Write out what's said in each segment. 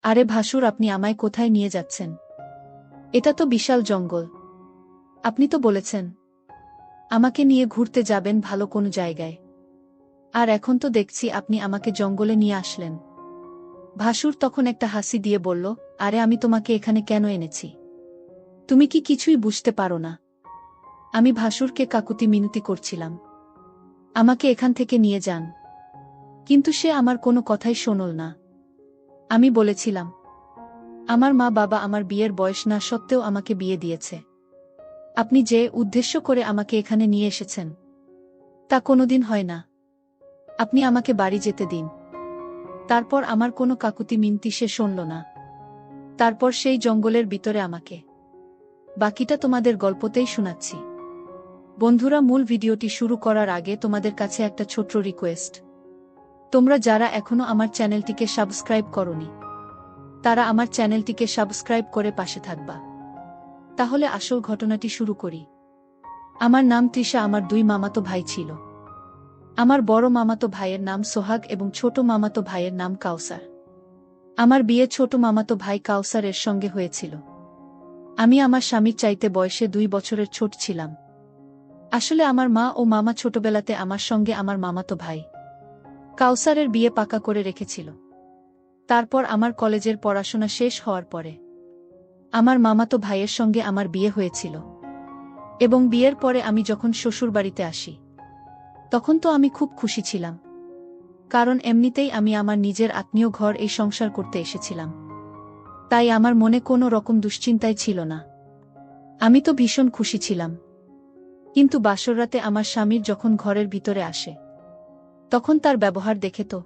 আরে ভাসুর, আপনি আমায় কোথায় নিয়ে যাচ্ছেন? এটা তো বিশাল জঙ্গল। আপনি তো বলেছেন আমাকে নিয়ে ঘুরতে যাবেন ভালো কোনো জায়গায়, আর এখন তো দেখছি আপনি আমাকে জঙ্গলে নিয়ে আসলেন। ভাসুর তখন একটা হাসি দিয়ে বলল, আরে আমি তোমাকে এখানে কেন এনেছি তুমি কি কিছুই বুঝতে পারো না? আমি ভাসুরকে কাকুতি মিনতি করছিলাম, আমাকে এখান থেকে নিয়ে যান, কিন্তু সে আমার কোনো কথাই শোনল না। আমি বলেছিলাম আমার মা বাবা আমার বিয়ের বয়স না সত্ত্বেও আমাকে বিয়ে দিয়েছে। আপনি যে উদ্দেশ্য করে আমাকে এখানে নিয়ে এসেছেন তা কোনোদিন হয় না। আপনি আমাকে বাড়ি যেতে দিন। তারপর আমার কোনো কাকুতি মিনতি সে শুনল না। তারপর সেই জঙ্গলের ভিতরে আমাকে। বাকিটা তোমাদের গল্পতেই শোনাচ্ছি। বন্ধুরা, মূল ভিডিওটি শুরু করার আগে তোমাদের কাছে একটা ছোট্ট রিকোয়েস্ট। তোমরা যারা এখনো আমার চ্যানেলটিকে সাবস্ক্রাইব করোনি তারা আমার চ্যানেলটিকে সাবস্ক্রাইব করে পাশে থাকবা। তাহলে আসল ঘটনাটি শুরু করি। আমার নাম তৃষা। আমার দুই মামাতো ভাই ছিল। আমার বড় মামাতো ভাইয়ের নাম সোহাগ এবং ছোট মামাতো ভাইয়ের নাম কাউসার। আমার বিয়ে ছোট মামাতো ভাই কাউসারের সঙ্গে হয়েছিল। আমি আমার স্বামীর চাইতে বয়সে 2 বছরের ছোট ছিলাম। আসলে আমার মা ও মামা ছোটবেলাতে আমার সঙ্গে আমার মামাতো ভাই কাউসারের বিয়ে পাকা করে রেখেছিল। তারপর আমার কলেজের পড়াশোনা শেষ হওয়ার পরে আমার মামাতো ভাইয়ের সঙ্গে আমার বিয়ে হয়েছিল, এবং বিয়ের পরে আমি যখন শ্বশুরবাড়িতে আসি তখন তো আমি খুব খুশি ছিলাম, কারণ এমনিতেই আমি আমার নিজের আত্মীয় ঘর এই সংসার করতে এসেছিলাম। তাই আমার মনে কোনো রকম দুশ্চিন্তাই ছিল না। আমি তো ভীষণ খুশি ছিলাম। কিন্তু বাসররাতে আমার স্বামীর যখন ঘরের ভিতরে আসে তখন তার ব্যবহার দেখে তো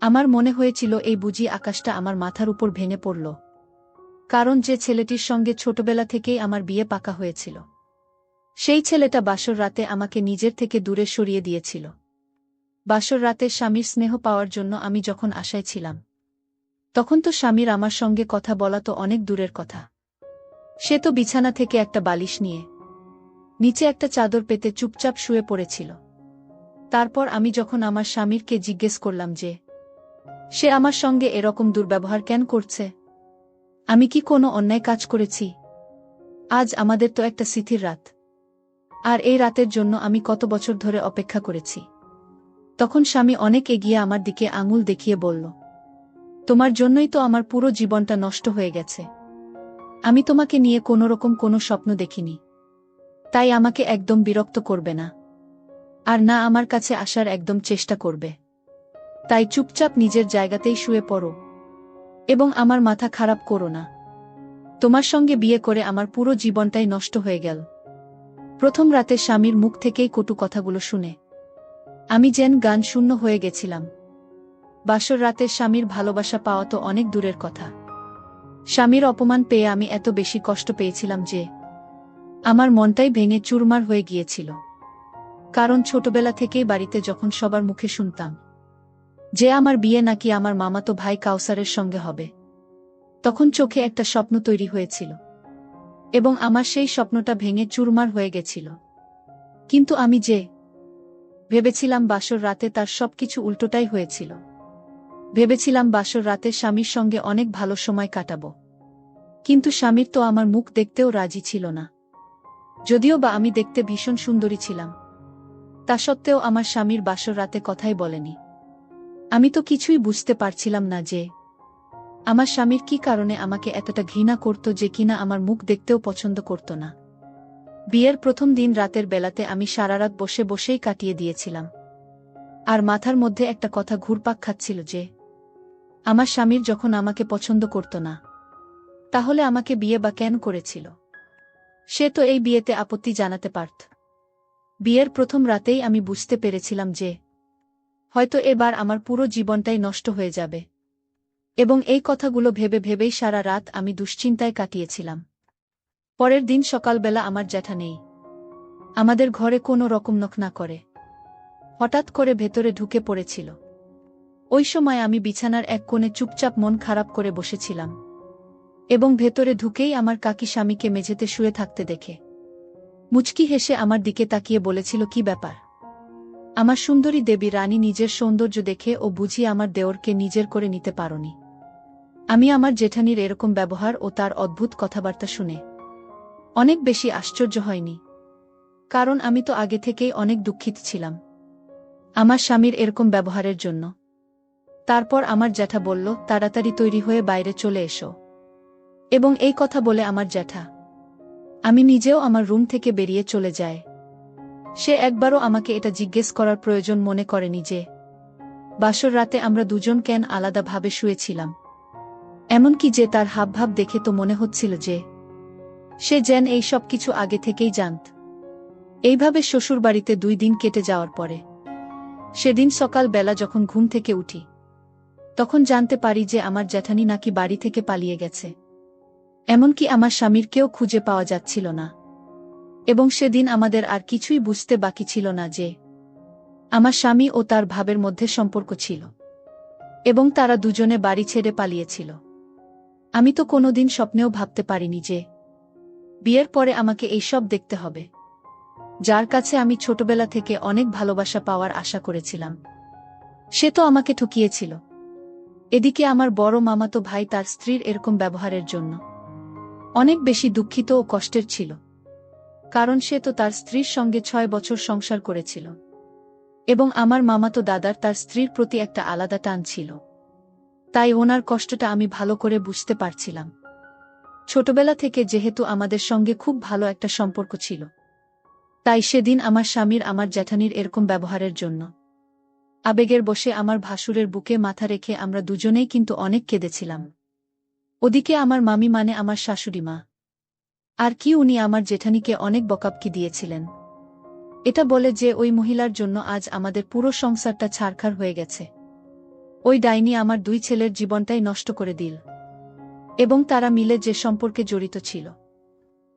আমার মনে হয়েছিল এই বুঝি আকাশটা আমার মাথার উপর ভেঙে পড়ল। কারণ যে ছেলেটির সঙ্গে ছোটবেলা থেকেই আমার বিয়ে পাকা হয়েছিল সেই ছেলেটা বাসর রাতে আমাকে নিজের থেকে দূরে সরিয়ে দিয়েছিল। বাসর রাতে স্বামীর স্নেহ পাওয়ার জন্য আমি যখন আশায় ছিলাম তখন তো স্বামীর আমার সঙ্গে কথা বলা তো অনেক দূরের কথা। সে তো বিছানা থেকে একটা বালিশ নিয়ে নিচে একটা চাদর পেতে চুপচাপ শুয়ে পড়েছিল। তারপর আমি যখন আমার স্বামীরকে জিজ্ঞেস করলাম যে সে আমার সঙ্গে এরকম দুর্ব্যবহার কেন করছে, আমি কি কোনো অন্যায় কাজ করেছি? আজ আমাদের তো একটা স্মৃতির রাত, আর এই রাতের জন্য আমি কত বছর ধরে অপেক্ষা করেছি। তখন স্বামী অনেক এগিয়ে আমার দিকে আঙুল দেখিয়ে বলল, তোমার জন্যই তো আমার পুরো জীবনটা নষ্ট হয়ে গেছে। আমি তোমাকে নিয়ে কোনোরকম কোনো স্বপ্ন দেখিনি, তাই আমাকে একদম বিরক্ত করবে না, আর না আমার কাছে আসার একদম চেষ্টা করবে। তাই চুপচাপ নিজের জায়গাতেই শুয়ে পড়ো এবং আমার মাথা খারাপ করো না। তোমার সঙ্গে বিয়ে করে আমার পুরো জীবনটাই নষ্ট হয়ে গেল। প্রথম রাতে স্বামীর মুখ থেকেই কটু কথাগুলো শুনে আমি যেন গান শূন্য হয়ে গেছিলাম। বাসর রাতে স্বামীর ভালোবাসা পাওয়া তো অনেক দূরের কথা, স্বামীর অপমান পেয়ে আমি এত বেশি কষ্ট পেয়েছিলাম যে আমার মনটাই ভেঙে চুরমার হয়ে গিয়েছিল। কারণ ছোটবেলা থেকেই বাড়িতে যখন সবার মুখে শুনতাম যে আমার বিয়ে নাকি আমার মামাতো ভাই কাউসারের সঙ্গে হবে, তখন চোখে একটা স্বপ্ন তৈরি হয়েছিল এবং আমার সেই স্বপ্নটা ভেঙে চুরমার হয়ে গেছিল। কিন্তু আমি যে ভেবেছিলাম বাসর রাতে তার সবকিছু উল্টোটাই হয়েছিল। ভেবেছিলাম বাসর রাতে স্বামীর সঙ্গে অনেক ভালো সময় কাটাবো, কিন্তু স্বামীর তো আমার মুখ দেখতেও রাজি ছিল না। যদিও বা আমি দেখতে ভীষণ সুন্দরী ছিলাম, তা সত্ত্বেও আমার স্বামীর বাসর রাতে কথাই বলেনি। আমি তো কিছুই বুঝতে পারছিলাম না যে আমার স্বামীর কি কারণে আমাকে এতটা ঘৃণা করত যে কিনা আমার মুখ দেখতেও পছন্দ করত না। বিয়ের প্রথম দিন রাতের বেলাতে আমি সারারাত বসে বসেই কাটিয়ে দিয়েছিলাম, আর মাথার মধ্যে একটা কথা ঘুরপাক খাচ্ছিল যে আমার স্বামীর যখন আমাকে পছন্দ করত না তাহলে আমাকে বিয়ে বা কেন করেছিল? সে তো এই বিয়েতে আপত্তি জানাতে পারত। বিয়ের প্রথম রাতেই আমি বুঝতে পেরেছিলাম যে হয়তো এবার আমার পুরো জীবনটাই নষ্ট হয়ে যাবে, এবং এই কথাগুলো ভেবে ভেবেই সারা রাত আমি দুশ্চিন্তায় কাটিয়েছিলাম। পরের দিন সকালবেলা আমার জ্যাঠা নেই আমাদের ঘরে কোনো রকম নখ না করে হঠাৎ করে ভেতরে ঢুকে পড়েছিল। ওই সময় আমি বিছানার এক কোণে চুপচাপ মন খারাপ করে বসেছিলাম, এবং ভেতরে ঢুকেই আমার কাকি স্বামীকে মেঝেতে শুয়ে থাকতে দেখে মুচকি হেসে আমার দিকে তাকিয়ে বলেছিল, কি ব্যাপার? আমার সুন্দরী দেবী রানী নিজের সৌন্দর্য দেখে ও বুঝি আমার দেওরকে নিজের করে নিতে পারোনি? আমি আমার জেঠানির এরকম ব্যবহার ও তার অদ্ভুত কথাবার্তা শুনে অনেক বেশি আশ্চর্য হয়নি, কারণ আমি তো আগে থেকেই অনেক দুঃখিত ছিলাম আমার স্বামীর এরকম ব্যবহারের জন্য। তারপর আমার জ্যাঠা বলল, তাড়াতাড়ি তৈরি হয়ে বাইরে চলে এসো। এবং এই কথা বলে আমার জ্যাঠা আমি নিজেও আমার রুম থেকে বেরিয়ে চলে যায়। সে একবারও আমাকে এটা জিজ্ঞেস করার প্রয়োজন মনে করেনি যে বাসর রাতে আমরা দুজন কেন আলাদাভাবে শুয়েছিলাম। এমনকি যে তার হাবভাব দেখে তো মনে হচ্ছিল যে সে যেন এই সব কিছু আগে থেকেই জানত। এইভাবে শ্বশুরবাড়িতে 2 দিন কেটে যাওয়ার পরে সেদিন সকাল বেলা যখন ঘুম থেকে উঠি, তখন জানতে পারি যে আমার জ্যাঠানি নাকি বাড়ি থেকে পালিয়ে গেছে। এমনকি আমার স্বামীরকেও খুঁজে পাওয়া যাচ্ছিল না। এবং সেদিন আমাদের আর কিছুই বুঝতে বাকি ছিল না যে আমার স্বামী ও তার ভাবের মধ্যে সম্পর্ক ছিল এবং তারা দুজনে বাড়ি ছেড়ে পালিয়েছিল। আমি তো কোনোদিন স্বপ্নেও ভাবতে পারিনি যে বিয়ের পরে আমাকে এইসব দেখতে হবে, যার কাছে আমি ছোটবেলা থেকে অনেক ভালোবাসা পাওয়ার আশা করেছিলাম। সে তো আমাকে ঠকিয়েছিল। এদিকে আমার বড় মামাতো ভাই তার স্ত্রীর এরকম ব্যবহারের জন্য অনেক বেশি দুঃখিত ও কষ্টের ছিল, কারণ সে তো তার স্ত্রীর সঙ্গে 6 বছর সংসার করেছিল এবং আমার মামাতো দাদার তার স্ত্রীর প্রতি একটা আলাদা টান ছিল। তাই ওনার কষ্টটা আমি ভালো করে বুঝতে পারছিলাম। ছোটবেলা থেকে যেহেতু আমাদের সঙ্গে খুব ভালো একটা সম্পর্ক ছিল, তাই সেদিন আমার স্বামীর আমার জ্যাঠানির এরকম ব্যবহারের জন্য আবেগের বশে আমার ভাসুরের বুকে মাথা রেখে আমরা দুজনেই কিন্তু অনেক কেঁদেছিলাম। ওদিকে আমার মামি মানে আমার শাশুড়ি মা আর কি উনি আমার জেঠানিকে অনেক বকাবকি দিয়েছিলেন, এটা বলে যে ওই মহিলার জন্য আজ আমাদের পুরো সংসারটা ছারখার হয়ে গেছে। ওই ডাইনি আমার 2 ছেলের জীবনটাই নষ্ট করে দিল এবং তারা মিলে যে সম্পর্কে জড়িত ছিল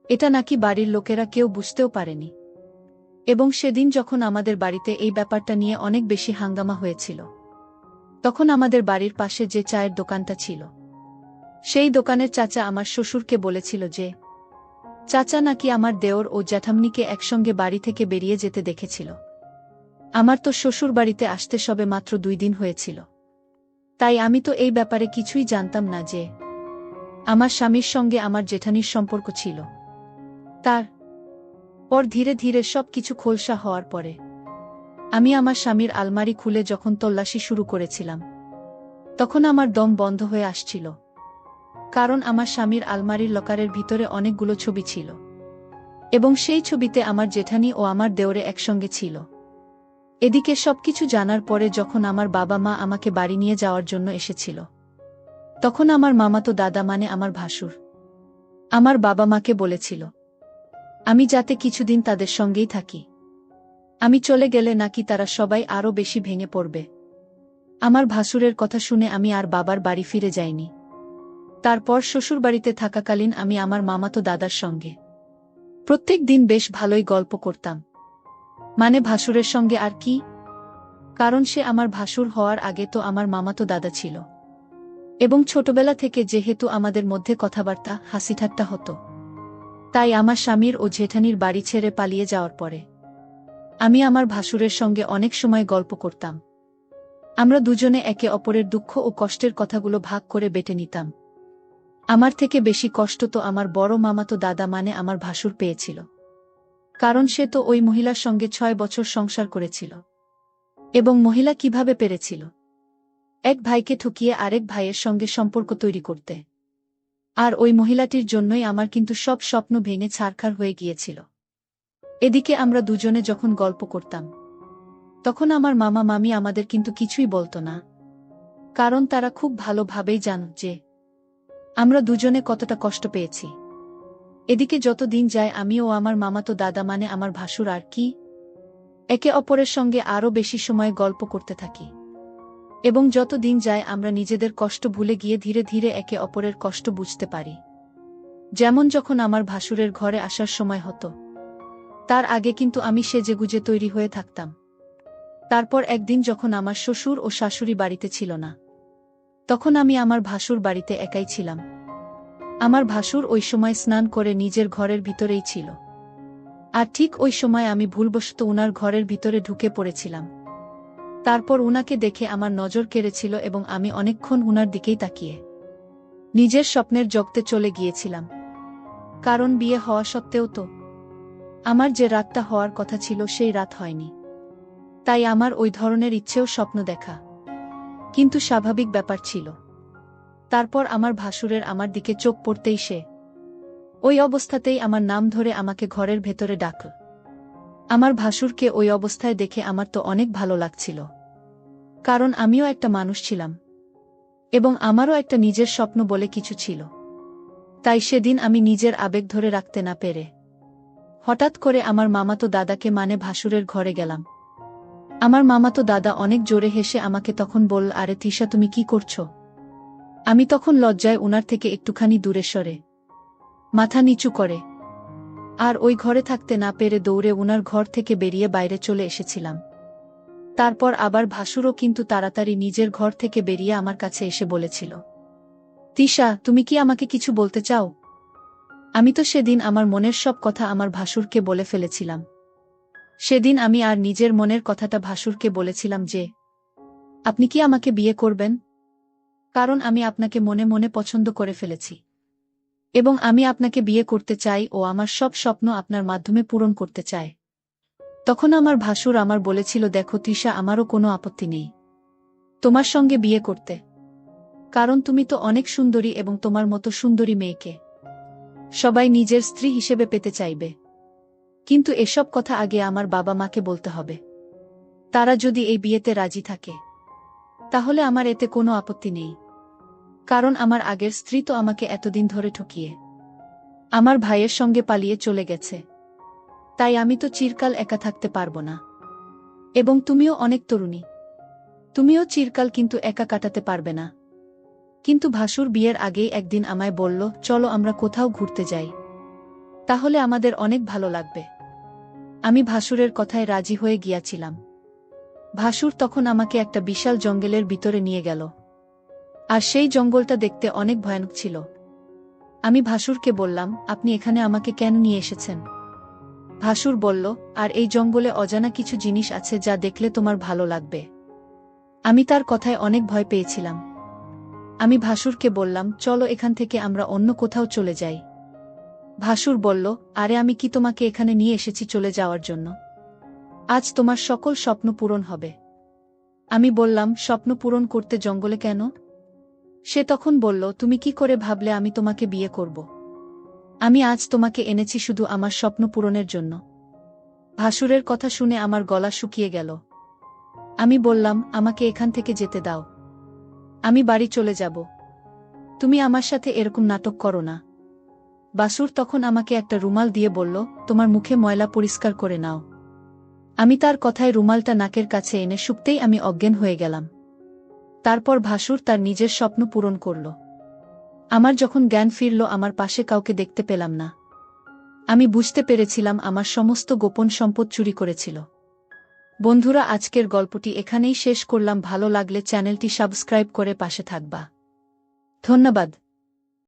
এটা নাকি বাড়ির লোকেরা কেউ বুঝতেও পারেনি। এবং সেদিন যখন আমাদের বাড়িতে এই ব্যাপারটা নিয়ে অনেক বেশি হাঙ্গামা হয়েছিল, তখন আমাদের বাড়ির পাশে যে চায়ের দোকানটা ছিল সেই দোকানের চাচা আমার শ্বশুরকে বলেছিল যে চাচা নাকি আমার দেওর ও জ্যাঠামনিকে একসঙ্গে বাড়ি থেকে বেরিয়ে যেতে দেখেছিল। আমার তো শ্বশুর বাড়িতে আসতে সবে মাত্র 2 দিন হয়েছিল, তাই আমি তো এই ব্যাপারে কিছুই জানতাম না যে আমার স্বামীর সঙ্গে আমার জেঠানির সম্পর্ক ছিল। তার পর ধীরে ধীরে সব কিছু খোলসা হওয়ার পরে আমি আমার স্বামীর আলমারি খুলে যখন তল্লাশি শুরু করেছিলাম, তখন আমার দম বন্ধ হয়ে আসছিল, কারণ আমার স্বামীর আলমারির লকারের ভিতরে অনেকগুলো ছবি ছিল এবং সেই ছবিতে আমার জেঠানি ও আমার দেওরে একসঙ্গে ছিল। এদিকে সবকিছু জানার পরে যখন আমার বাবা মা আমাকে বাড়ি নিয়ে যাওয়ার জন্য এসেছিল, তখন আমার মামাতো দাদা মানে আমার ভাসুর আমার বাবা মাকে বলেছিল আমি যাতে কিছুদিন তাদের সঙ্গেই থাকি। আমি চলে গেলে নাকি তারা সবাই আরও বেশি ভেঙে পড়বে। আমার ভাসুরের কথা শুনে আমি আর বাবার বাড়ি ফিরে যাইনি। তারপর শ্বশুরবাড়িতে থাকাকালীন আমি আমার মামাতো দাদার সঙ্গে প্রত্যেক দিন বেশ ভালোই গল্প করতাম। মানে ভাসুরের সঙ্গে আর কি, কারণ সে আমার ভাসুর হওয়ার আগে তো আমার মামাতো দাদা ছিল এবং ছোটবেলা থেকে যেহেতু আমাদের মধ্যে কথাবার্তা হাসিঠাট্টা হতো, তাই আমার স্বামীর ও জেঠানির বাড়ি ছেড়ে পালিয়ে যাওয়ার পরে আমি আমার ভাসুরের সঙ্গে অনেক সময় গল্প করতাম। আমরা দুজনে একে অপরের দুঃখ ও কষ্টের কথাগুলো ভাগ করে বেটে নিতাম। আমার থেকে বেশি কষ্ট তো আমার বড় মামাতো দাদা মানে আমার ভাসুর পেয়েছিল, কারণ সে তো ওই মহিলার সঙ্গে 6 বছর সংসার করেছিল। এবং মহিলা কিভাবে পেরেছিল এক ভাইকে ঠকিয়ে আরেক ভাইয়ের সঙ্গে সম্পর্ক তৈরি করতে। আর ওই মহিলাটির জন্যই আমার কিন্তু সব স্বপ্ন ভেঙে ছারখার হয়ে গিয়েছিল। এদিকে আমরা দুজনে যখন গল্প করতাম, তখন আমার মামা মামি আমাদের কিন্তু কিছুই বলতো না, কারণ তারা খুব ভালোভাবেই জানত যে আমরা দুজনে কতটা কষ্ট পেয়েছি। এদিকে যত দিন যায় আমি ও আমার মামাতো দাদা মানে আমার ভাসুর আর কি একে অপরের সঙ্গে আরও বেশি সময় গল্প করতে থাকি এবং যত দিন যায় আমরা নিজেদের কষ্ট ভুলে গিয়ে ধীরে ধীরে একে অপরের কষ্ট বুঝতে পারি। যেমন যখন আমার ভাসুরের ঘরে আসার সময় হতো, তার আগে কিন্তু আমি সেজেগুজে তৈরি হয়ে থাকতাম। তারপর একদিন যখন আমার শ্বশুর ও শাশুড়ি বাড়িতে ছিল না, তখন আমি আমার ভাসুর বাড়িতে একাই ছিলাম। আমার ভাসুর ওই সময় স্নান করে নিজের ঘরের ভিতরেই ছিল, আর ঠিক ওই সময় আমি ভুলবশত উনার ঘরের ভিতরে ঢুকে পড়েছিলাম। তারপর উনাকে দেখে আমার নজর কেড়েছিল এবং আমি অনেকক্ষণ উনার দিকেই তাকিয়ে নিজের স্বপ্নের জগতে চলে গিয়েছিলাম। কারণ বিয়ে হওয়া সত্ত্বেও তো আমার যে রাতটা হওয়ার কথা ছিল সেই রাত হয়নি। তাই আমার ওই ধরনের ইচ্ছেও স্বপ্ন দেখা কিন্তু স্বাভাবিক ব্যাপার ছিল। তারপর আমার ভাসুরের আমার দিকে চোখ পড়তেই সে ওই অবস্থাতেই আমার নাম ধরে আমাকে ঘরের ভেতরে ডাকল। আমার ভাসুরকে ওই অবস্থায় দেখে আমার তো অনেক ভালো লাগছিল, কারণ আমিও একটা মানুষ ছিলাম এবং আমারও একটা নিজের স্বপ্ন বলে কিছু ছিল। তাই সেদিন আমি নিজের আবেগ ধরে রাখতে না পেরে হঠাৎ করে আমার মামাতো দাদাকে মানে ভাসুরের ঘরে গেলাম। আমার মামাতো দাদা অনেক জোরে হেসে আমাকে তখন বলল, আরে তিশা, তুমি কি করছো? আমি তখন লজ্জায় উনার থেকে একটুখানি দূরে সরে মাথা নিচু করে আর ওই ঘরে থাকতে না পেরে দৌড়ে উনার ঘর থেকে বেরিয়ে বাইরে চলে এসেছিলাম। তারপর আবার ভাসুরও কিন্তু তাড়াতাড়ি নিজের ঘর থেকে বেরিয়ে আমার কাছে এসে বলেছিল, তিশা, তুমি কি আমাকে কিছু বলতে চাও? আমি তো সেদিন আমার মনের সব কথা আমার ভাসুরকে বলে ফেলেছিলাম। সেদিন আমি আর নিজের মনের কথাটা ভাসুরকে বলেছিলাম যে, আপনি কি আমাকে বিয়ে করবেন? কারণ আমি আপনাকে মনে মনে পছন্দ করে ফেলেছি এবং আমি আপনাকে বিয়ে করতে চাই ও আমার সব স্বপ্ন আপনার মাধ্যমে পূরণ করতে চাই। তখন আমার ভাসুর আমার বলেছিল, দেখো তিশা, আমারও কোনো আপত্তি নেই তোমার সঙ্গে বিয়ে করতে, কারণ তুমি তো অনেক সুন্দরী এবং তোমার মতো সুন্দরী মেয়েকে সবাই নিজের স্ত্রী হিসেবে পেতে চাইবে। কিন্তু এসব কথা আগে আমার বাবা মাকে বলতে হবে। তারা যদি এই বিয়েতে রাজি থাকে তাহলে আমার এতে কোনো আপত্তি নেই, কারণ আমার আগের স্ত্রী তো আমাকে এতদিন ধরে ঠকিয়ে আমার ভাইয়ের সঙ্গে পালিয়ে চলে গেছে। তাই আমি তো চিরকাল একা থাকতে পারবো না। এবং তুমিও অনেক তরুণী, তুমিও চিরকাল কিন্তু একা কাটাতে পারবে না। কিন্তু ভাসুর বিয়ের আগেই একদিন আমায় বলল, চলো আমরা কোথাও ঘুরতে যাই, তাহলে আমাদের অনেক ভালো লাগবে। আমি ভাসুরের কথায় রাজি হয়ে গিয়াছিলাম। ভাসুর তখন আমাকে একটা বিশাল জঙ্গলের ভিতরে নিয়ে গেল, আর সেই জঙ্গলটা দেখতে অনেক ভয়ানক ছিল। আমি ভাসুরকে বললাম, আপনি এখানে আমাকে কেন নিয়ে এসেছেন? ভাসুর বলল, আর এই জঙ্গলে অজানা কিছু জিনিস আছে যা দেখলে তোমার ভালো লাগবে। আমি তার কথায় অনেক ভয় পেয়েছিলাম। আমি ভাসুরকে বললাম, চলো এখান থেকে আমরা অন্য কোথাও চলে যাই। ভাসুর বলল, আরে আমি কি তোমাকে এখানে নিয়ে এসেছি চলে যাওয়ার জন্য? আজ তোমার সকল স্বপ্ন পূরণ হবে। আমি বললাম, স্বপ্ন পূরণ করতে জঙ্গলে কেন? সে তখন বলল, তুমি কি করে ভাবলে আমি তোমাকে বিয়ে করব? আমি আজ তোমাকে এনেছি শুধু আমার স্বপ্ন পূরণের জন্য। ভাসুরের কথা শুনে আমার গলা শুকিয়ে গেল। আমি বললাম, আমাকে এখান থেকে যেতে দাও, আমি বাড়ি চলে যাব। তুমি আমার সাথে এরকম নাটক করো না। ভাসুর তখন আমাকে একটা রুমাল দিয়ে বলল, তোমার মুখে ময়লা পরিষ্কার করে নাও। আমি তার কথায় রুমালটা নাকের কাছে এনে শুকতেই আমি অজ্ঞান হয়ে গেলাম। তারপর ভাসুর তার নিজের স্বপ্ন পূরণ করল। আমার যখন জ্ঞান ফিরল, আমার পাশে কাউকে দেখতে পেলাম না। আমি বুঝতে পেরেছিলাম আমার সমস্ত গোপন সম্পদ চুরি করেছিল। বন্ধুরা, আজকের গল্পটি এখানেই শেষ করলাম। ভালো লাগলে চ্যানেলটি সাবস্ক্রাইব করে পাশে থাকবা। ধন্যবাদ।